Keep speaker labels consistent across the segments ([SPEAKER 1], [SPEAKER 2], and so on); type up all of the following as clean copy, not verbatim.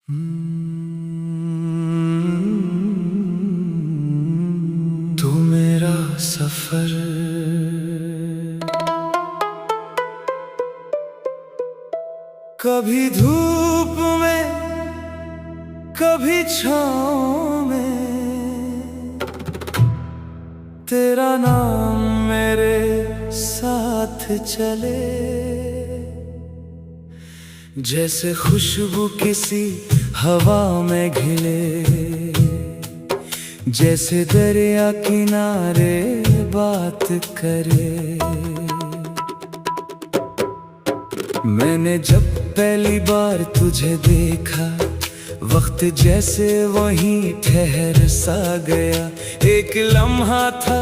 [SPEAKER 1] तू मेरा सफर कभी धूप में कभी छाँव में, तेरा नाम मेरे साथ चले। जैसे खुशबू किसी हवा में घिले, जैसे दरिया किनारे बात करे। मैंने जब पहली बार तुझे देखा, वक्त जैसे वहीं ठहर सा गया। एक लम्हा था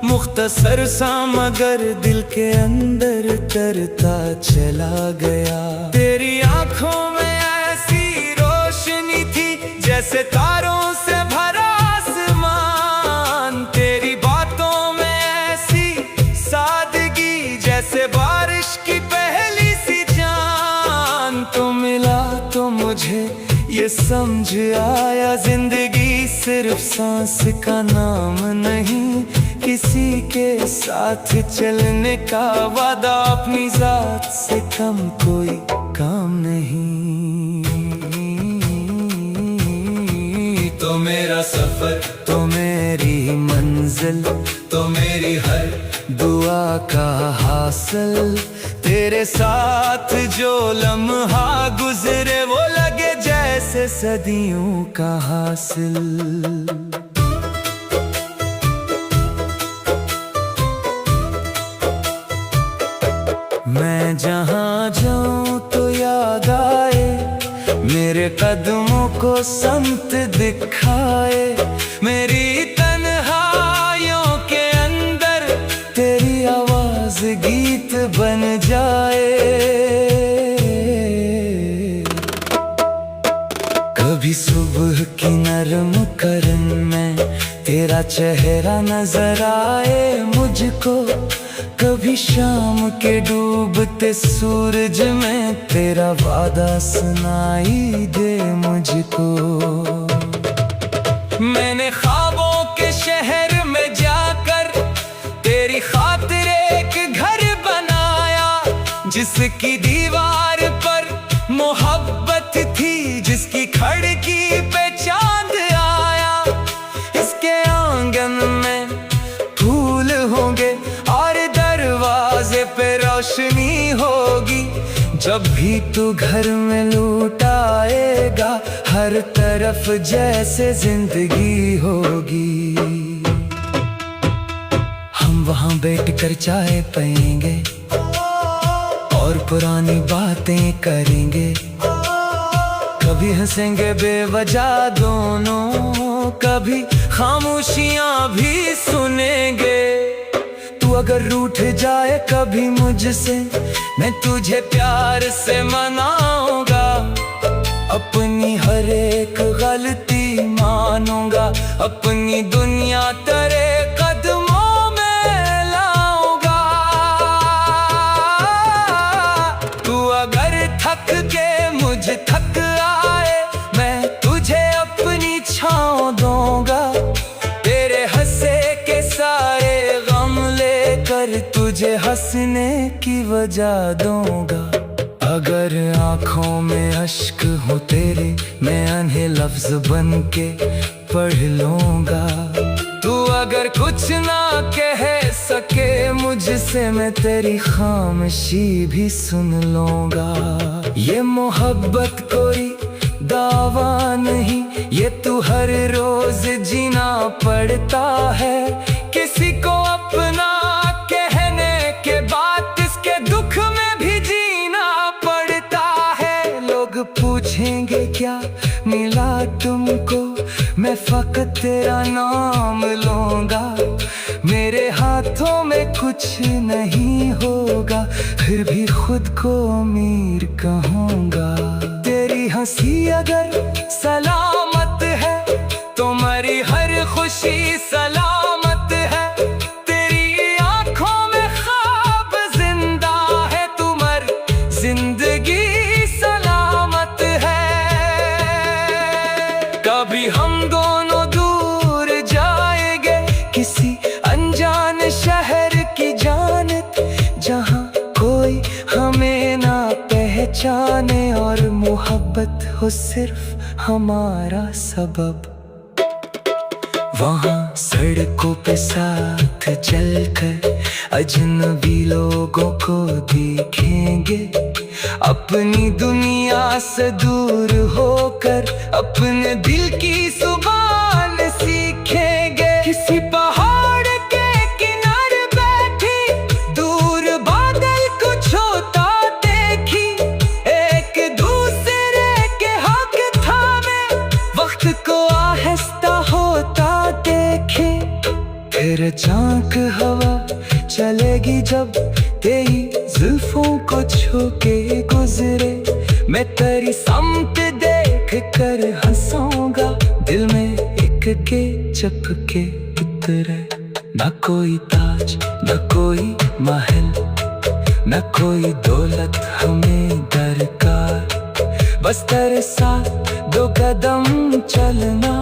[SPEAKER 1] मुख्तसर सा, मगर दिल के अंदर तरता चला गया। तेरी आंखों में ऐसी रोशनी थी जैसे तारों से भरा आसमान। तेरी बातों में ऐसी सादगी जैसे बारिश की पहली सी जान। तो मिला तो मुझे ये समझ आया, जिंदगी सिर्फ सांस का नाम नहीं, किसी के साथ चलने का वादा, अपनी जात से कम कोई काम नहीं। तो मेरा सफर, तो मेरी मंजिल, तो मेरी हर दुआ का हासिल। तेरे साथ जो लम्हा गुजरे, वो लगे जैसे सदियों का हासिल। मैं जहाँ जाऊँ तो याद आए, मेरे कदमों को संत दिखाए। मेरी तन्हाइयों के अंदर तेरी आवाज गीत बन जाए। कभी सुबह की नरम करन में तेरा चेहरा नजर आए मुझको, कभी शाम के डूबते सूरज में तेरा वादा सुनाई दे मुझको। मैंने ख्वाबों के शहर में जाकर तेरी खातिर एक घर बनाया, जिसकी दीवार पर मोहब्बत थी, जिसकी खिड़की पे चांद आया। इसके आंगन में फूल होंगे और दरवाजे पे रोशनी होगी। जब भी तू घर में लौट आएगा, हर तरफ जैसे जिंदगी होगी। हम वहाँ बैठकर चाय पिएंगे और पुरानी बातें करेंगे। कभी हंसेंगे बेवजह दोनों, कभी खामोशियाँ भी सुनेंगे। तू अगर रूठ जाए कभी मुझसे, मैं तुझे प्यार से मनाऊंगा। अपनी हर एक गलती मानूंगा, अपनी दुनिया तेरे कदमों में लाऊंगा। तू अगर थक के मुझे थक आए, मैं तुझे अपनी छाँव दूंगा। तेरे हंसे के सारे गम लेकर तुझे हंसने की वजह दूंगा। अगर आँखों में अश्क हो तेरे, मैं अन्हे लफ्ज बन के पढ़ लूंगा। तू अगर कुछ ना कह सके मुझसे, मैं तेरी खामोशी भी सुन लूंगा। ये मोहब्बत कोई दावा नहीं, ये तू हर रोज जीना पड़ता है। किसी को अपना कहने के बाद इसके दुख में भी जीना पड़ता है। लोग पूछेंगे क्या मिला तुमको, मैं फकत तेरा नाम लूंगा। मेरे हाथों में कुछ नहीं होगा, फिर भी खुद को अमीर कहूँगा। तेरी हंसी अगर सलामत है, तुम्हारी हर खुशी सलामत है। तेरी आंखों में ख्वाब जिंदा है, तुम्हारी जिंदगी सलामत है। मोहब्बत हो सिर्फ हमारा सबब। वहाँ सड़कों पे साथ चलकर अजनबी लोगों को देखेंगे, अपनी दुनिया से दूर होकर अपने दिल की जुबान सीखेंगे। किसी पहाड़ के किनारे बैठी दूर बादल कुछ होता देखी, एक दूसरे के हाथ थामे वक्त को आहिस्ता होता देखे। फिर अचानक हवा चलेगी जब तेरी जुल्फों को छू के गुजरे, मैं तेरी समत देख कर हंसूंगा, दिल में एक के चपके उतरे। न कोई ताज न कोई महल न कोई दौलत हमें दरकार, बस तेरे साथ दो कदम चलना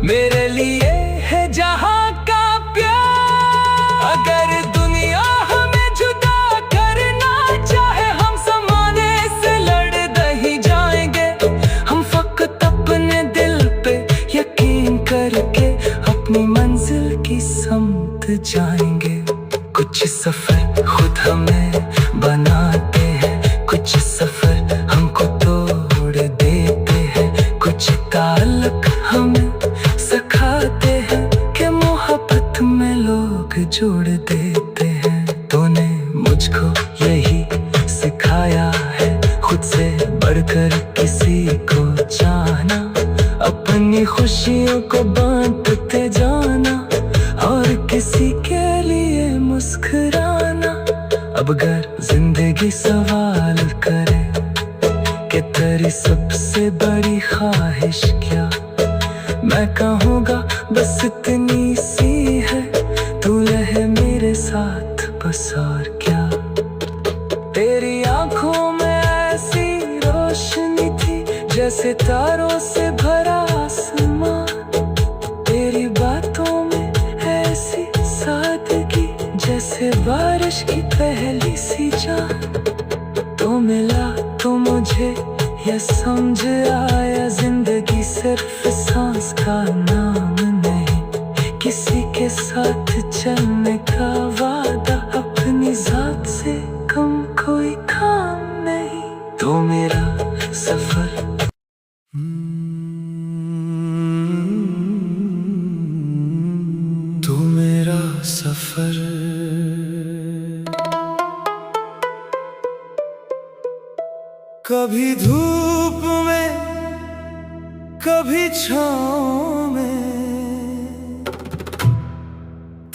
[SPEAKER 1] मेरे लिए है जहां का प्यार। अगर दुनिया हमें जुदा करना चाहे, हम ज़माने से लड़ नहीं जाएंगे, हम फकत अपने दिल पे यकीन करके अपनी मंजिल की समत जाएंगे। कुछ सफर खुद हमें बनाते हैं, कुछ सफर हमको तोड़ देते हैं, कुछ ताल्लुक हमें सिखाते हैं कि मोहब्बत में लोग जोड़ देते हैं। तूने मुझको यही सिखाया है, खुद से बढ़कर किसी को चाहना, अपनी खुशियों को बांटते जाना और किसी के लिए मुस्कुराना। अब अगर जिंदगी सवाल करे कि तेरी सबसे बड़ी ख्वाहिश क्या, मैं कहूँगा बस इतनी सी है, तू रहे मेरे साथ बस और क्या। तेरी आंखों में ऐसी रोशनी थी जैसे तारों से भरा आसमां, तेरी बातों में ऐसी सादगी जैसे बारिश की पहली सी जान। तो मिला तो मुझे यह समझ आया, जिंदगी सिर्फ सांस का नाम नहीं, किसी के साथ चलने का वादा, अपनी जात से कम कोई काम नहीं। तो मेरा सफर तो मेरा सफर कभी धूप में कभी छाँव में,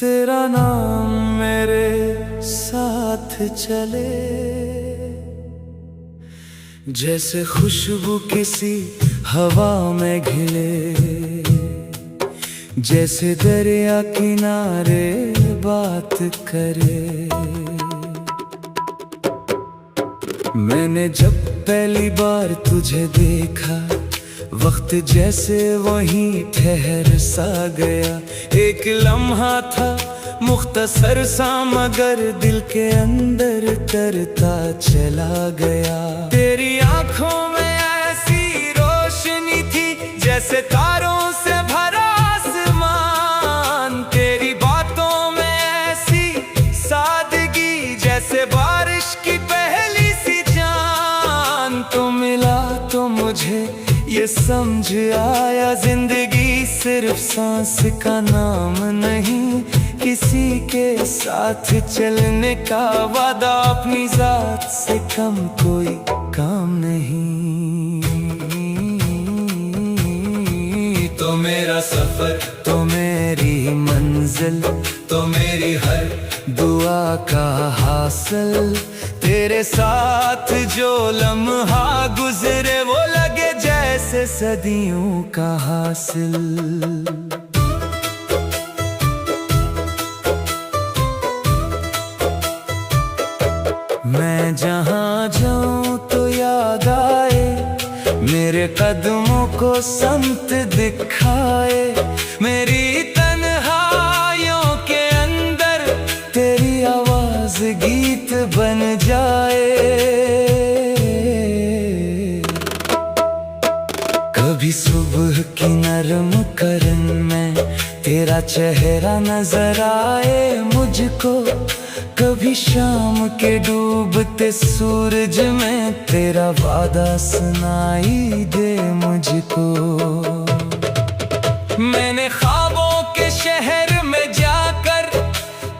[SPEAKER 1] तेरा नाम मेरे साथ चले। जैसे खुशबू किसी हवा में घिले, जैसे दरिया किनारे बात करे। मैंने जब पहली बार तुझे देखा, वक्त जैसे वहीं ठहर सा गया। एक लम्हा था मुख्तसर सा मगर दिल के अंदर करता चला गया। तेरी आंखों में ऐसी रोशनी थी जैसे तारों से भरा आसमान, तेरी बातों में ऐसी सादगी जैसे बारिश की पहली सी जान। तो मिला तो मुझे ये समझ आया, जिंदगी सिर्फ सांस का नाम नहीं, किसी के साथ चलने का वादा, अपनी जात से कम कोई काम नहीं। तो मेरा सफर तो मेरी मंजिल, तो मेरी हर दुआ का हासिल, तेरे साथ जो लम्हा गुजरे वो लगे जैसे सदियों का हासिल। मैं जहाँ जाऊँ तो याद आए, मेरे कदमों को संत दिखाए। मेरी तन्हाइयों के अंदर तेरी आवाज गीत बन जाए। कभी सुबह की नरम करन में तेरा चेहरा नजर आए मुझको, कभी शाम के डूबते सूरज में तेरा वादा सुनाई दे मुझको। मैंने ख्वाबों के शहर में जाकर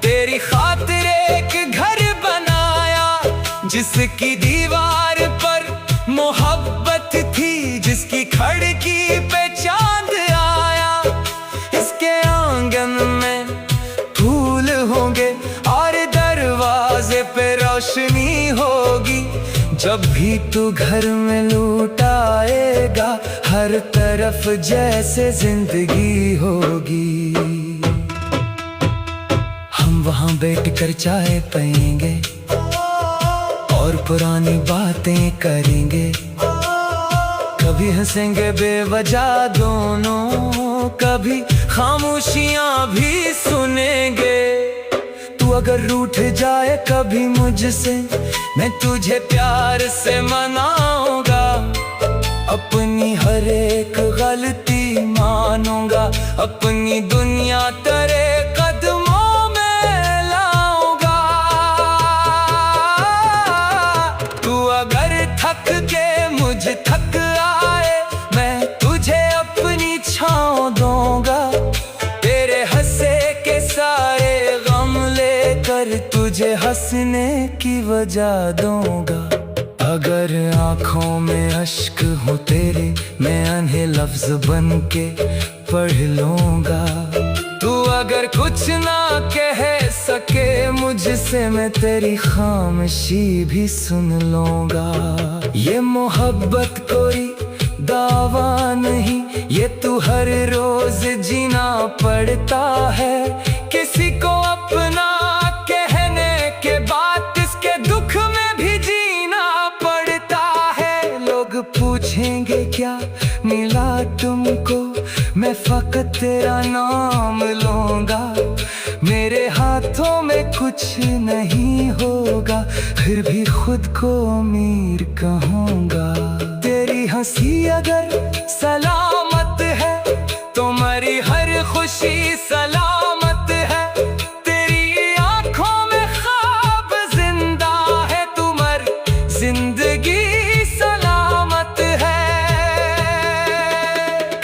[SPEAKER 1] तेरी खातिर एक घर बनाया, जिसकी दीवार पर मोहब्बत थी, जिसकी खिड़की पे चांद आया। इसके आंगन में फूल होंगे और दरवाजे पे रोशनी होगी। जब भी तू घर में लौट आएगा, हर तरफ जैसे जिंदगी होगी। हम वहाँ बैठकर चाय पिएंगे और पुरानी बातें करेंगे। कभी हंसेंगे बेवजह दोनों, कभी खामोशियां भी सुनेंगे। तू अगर रूठ जाए कभी मुझसे, मैं तुझे प्यार से मनाऊंगा। अपनी हर एक गलती मानूंगा, अपनी दुनिया तेरे कदमों में लाऊंगा। तू अगर थक के मुझ थक आए, मैं तुझे अपनी छाँव दूंगा। तेरे हंसे के सारे गम लेकर तुझे हंसने की वजह दूंगा। अगर आँखों में अश्क हो तेरे, मैं अन्हे लफ्ज बन के पढ़ लूंगा। तू अगर कुछ ना कह सके मुझसे, मैं तेरी खामोशी भी सुन लूंगा। ये मोहब्बत कोई दावा नहीं, ये तू हर रोज जीना पड़ता है। किसी को अपना कहने के बाद इसके दुख में भी जीना पड़ता है। लोग पूछेंगे क्या मिला तुमको, मैं फकत तेरा नाम लूंगा। मेरे हाथों में कुछ नहीं होगा, फिर भी खुद को अमीर कहूँगा। तेरी हंसी अगर सलामत है, तुम्हारी हर खुशी सलामत है। तेरी आंखों में ख्वाब जिंदा है, तुम्हारी जिंदगी सलामत है।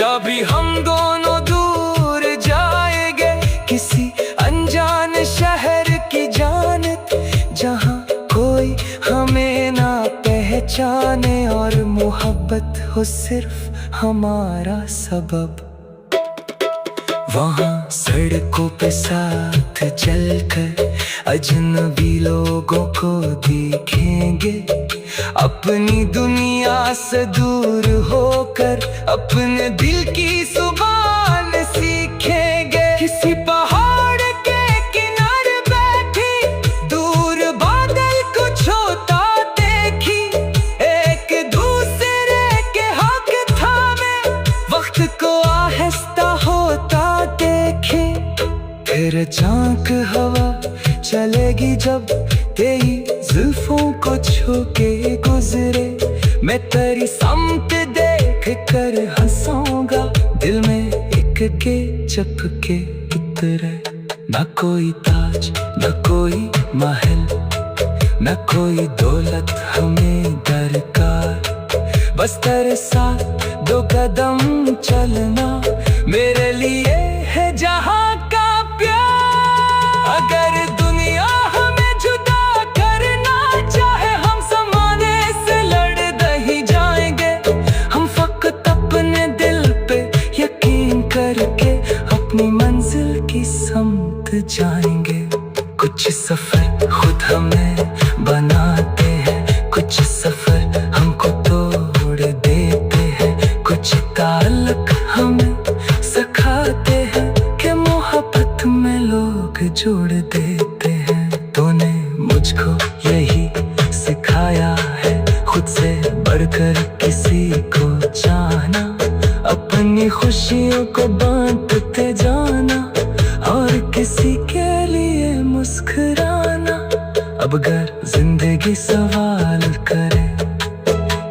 [SPEAKER 1] कभी हम दोनों दूर जाएंगे किसी अनजान शहर की जानत, जहाँ कोई हमें ना पहचाने और मोहब्बत हो सिर्फ हमारा सबब। वहाँ सड़कों पे साथ चलकर अजनबी लोगों को देखेंगे। अपनी दुनिया से दूर होकर अपने दिल की जुबान सीखेंगे। किसी पहाड़ के किनारे बैठी दूर बादल को छूता देखी, एक दूसरे के हाथ थामे वक्त को आहिस्ता होता देखे। फिर झांक हवा चलेगी जब तेरी जुल्फों को छू के गुजरे। मैं तेरी समत देख कर हंसूंगा, दिल में एक के चपके उतरे। न कोई ताज न कोई महल, न कोई दौलत हमें दरकार। बस तेरे साथ दो कदम चलना मेरे लिए है जहाँ का प्यार। अगर दुनिया हमें जुदा करना चाहे, हम ज़माने से लड़ नहीं जाएंगे। हम फकत अपने दिल पे यकीन करके अपनी मंजिल की समत जाएंगे। कुछ सफर खुद हमें बनाते हैं, कुछ सफर हमको तोड़ देते हैं। कुछ ताल्लुक हमें सिखाते हैं कि मोहब्बत में लोग जोड़ देते हैं। तूने मुझको यही सिखाया है, खुद से बढ़कर किसी को चाहना। अपनी खुशियों को बांटते जाना और किसी के लिए मुस्कुराना। अब अगर जिंदगी सवाल करे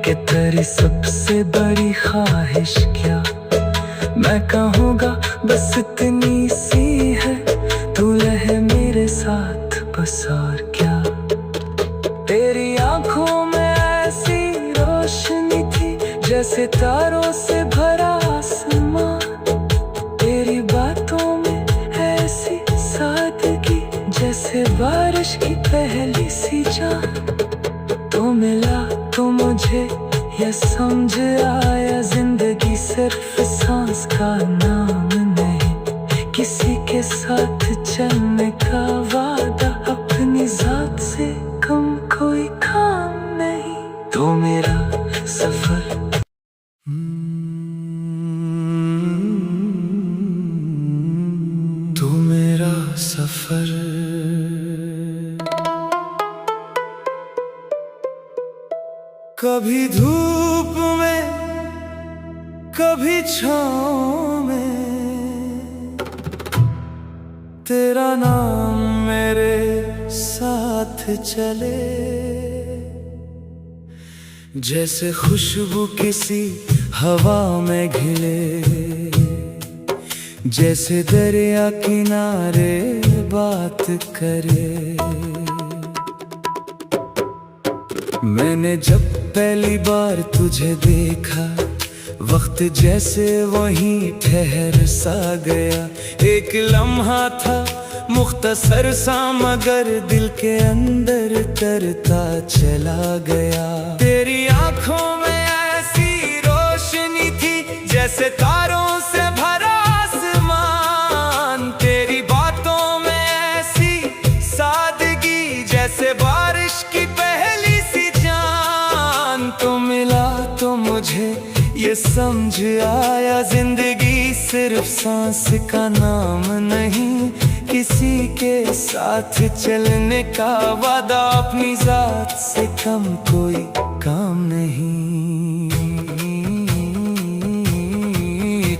[SPEAKER 1] कि तेरी सबसे बड़ी ख्वाहिश क्या मैं कहूँगा, बस इतनी सी है, तू रहे मेरे साथ बस और क्या। तेरी आंखों में ऐसी रोशनी थी जैसे तारों से भरा आसमां, तेरी बातों में ऐसी सादगी जैसे बारिश की पहली सी जान। तो मिला तो मुझे ये समझ आया, जिंदगी सिर्फ सांस का नाम नहीं, किसी के साथ चलने का वादा, अपनी जात से कम कोई काम नहीं। तो मेरा सफर तू मेरा सफर कभी धूप में कभी छाँव में, तेरा नाम मेरे साथ चले, जैसे खुशबू किसी हवा में घिले, जैसे दरिया किनारे बात करे। मैंने जब पहली बार तुझे देखा, वक्त जैसे वहीं ठहर सा गया, एक लम्हा था मुख्तसर सा मगर दिल के अंदर तरता चला गया। तेरी आंखों में ऐसी रोशनी थी जैसे तारों से भरा आसमान, तेरी बातों में ऐसी सादगी जैसे बारिश की पहली सी जान। तो मिला तो मुझे ये समझ आया, जिंदगी सिर्फ सांस का नाम नहीं, किसी के साथ चलने का वादा, अपनी जात से कम कोई काम नहीं।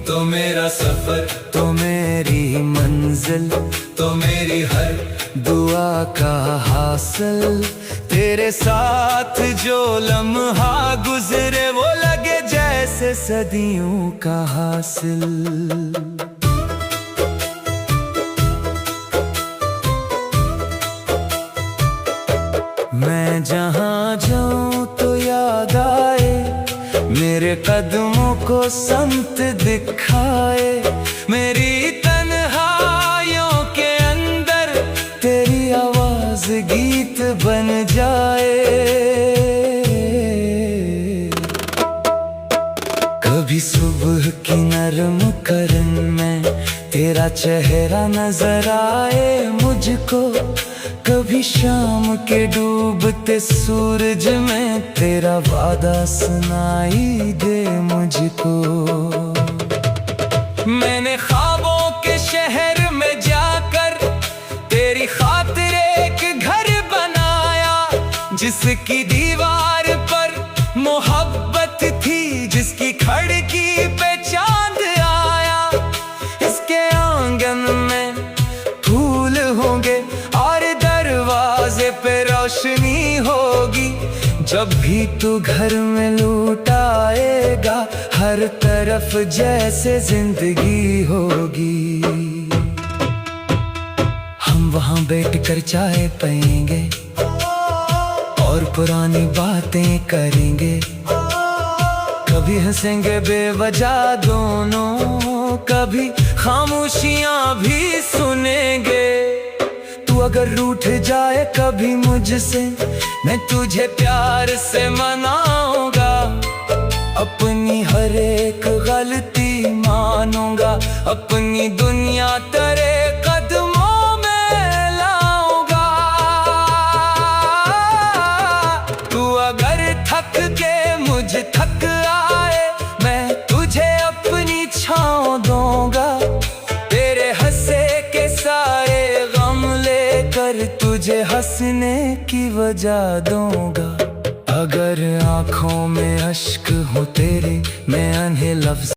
[SPEAKER 1] तो मेरा सफर, तो मेरी मंजिल, तो मेरी हर दुआ का हासिल, तेरे साथ जो लम्हा गुजरे वो लगे जैसे सदियों का हासिल। मैं जहाँ जाऊँ तो याद आए, मेरे कदमों को संत दिखाए, मेरी तन्हाइयों के अंदर तेरी आवाज गीत बन जाए। कभी सुबह की नरम करन में तेरा चेहरा नजर आए मुझको, कभी शाम के डूबते सूरज में तेरा वादा सुनाई दे मुझको। मैंने ख्वाबों के शहर में जाकर तेरी खातिर एक घर बनाया, जिसकी दीवार पर मोहब्बत थी, जिसकी खिड़की पे चांद आया। इसके आंगन में फूल होंगे और दरवाजे पे रोशनी होगी, जब भी तू घर में लौट आएगा हर तरफ जैसे जिंदगी होगी। हम वहाँ बैठकर चाय पिएंगे और पुरानी बातें करेंगे, कभी हंसेंगे बेवजह दोनों, कभी खामोशियाँ भी सुनेंगे। तू अगर रूठ जाए कभी मुझसे, मैं तुझे प्यार से मनाऊंगा, अपनी हर एक गलती मानूंगा, अपनी दुनिया तेरे कदमों में लाऊंगा। तू अगर थक के मुझे थक आए, मैं तुझे अपनी छाँव दूंगा, तेरे हंसे के सारे गम लेकर तुझे हंसने की वजह दूंगा। अगर आँखों में अश्क हो तेरे, मैं अनहे लफ्ज